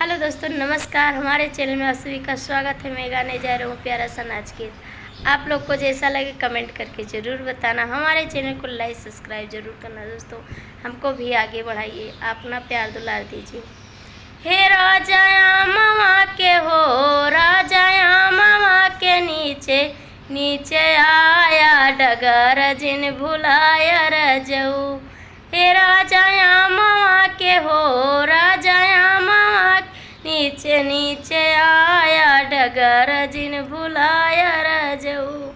Hello दोस्तों, नमस्कार। हमारे चैनल में आप सभी का स्वागत है। मैं गाने जा रहा हूँ प्यारा सा नाच गीत। आप लोग को जैसा लगे कमेंट करके ज़रूर बताना। हमारे चैनल को लाइक सब्सक्राइब जरूर करना दोस्तों। हमको भी आगे बढ़ाइए, अपना प्यार दुलार दीजिए। हे राजाया मामा के हो, राजाया मामा के नीचे नीचे आया डगर जिन भुलाया रजऊ। हे राजाया मामा के हो, राजाया मामा नीचे नीचे आया डगर जिन भुलाया रजऊ।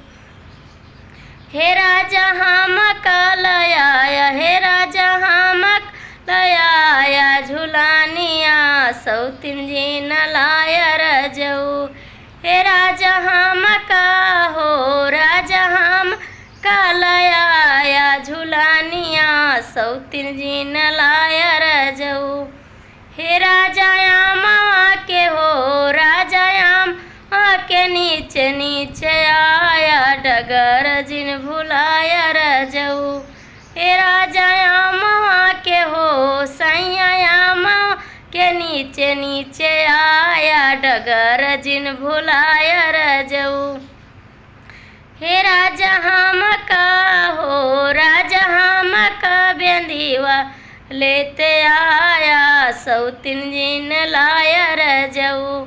हे राजा हमक लयाया, हे राजा हमक लयाया झुलानिया सौतिन जी न लाया रजऊ। हे राजा हमक हो, राजा हम लयाया झुलानिया सौतिन जी न लाया रजऊ। हे राजाया मामा के हो, राजायाम के नीचे नीचे आया डगर जिन भुलाया रजऊ। हे राजाया मामा के हो, सैया मामा के नीचे नीचे आया डगर जिन भुलाया रजऊ। हे राजा हमका हो, राजा हमका बेंदीवा लेते आया सौतिन जी न लाया रजऊ।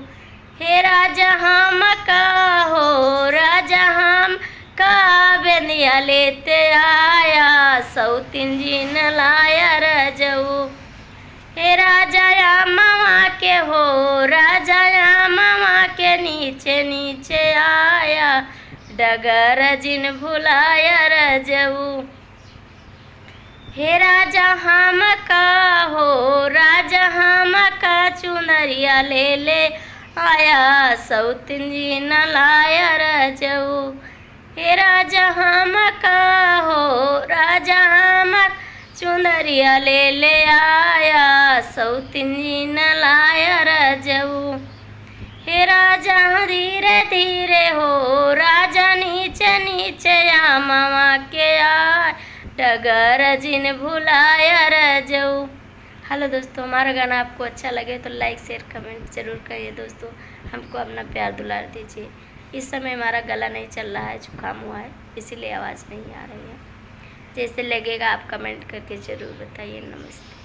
हे राजा हमका हो, राजा हम का बेंदिया लेते आया सौतिन जी न लाया रजऊ। हे राजाया मामा के हो, राजाया मामा के नीचे नीचे आया डगर जिन भुलाया रजऊ। हे राजा हमका हो, राजा हमका चुनरिया ले ले आया सौतिन जी न लाया रजऊ। हे राजा हमका हो, राजा हमक चुनरिया ले ले आया सौतिन जी न लाया रजऊ। हे राजा धीरे धीरे हो, राजा नीचे नीचे आ मामा के आ डगर जिन भुलाया रजऊ। हेलो दोस्तों, हमारा गाना आपको अच्छा लगे तो लाइक शेयर कमेंट ज़रूर करिए दोस्तों। हमको अपना प्यार दुलार दीजिए। इस समय हमारा गला नहीं चल रहा है, जुकाम हुआ है, इसीलिए आवाज़ नहीं आ रही है। जैसे लगेगा आप कमेंट करके ज़रूर बताइए। नमस्ते।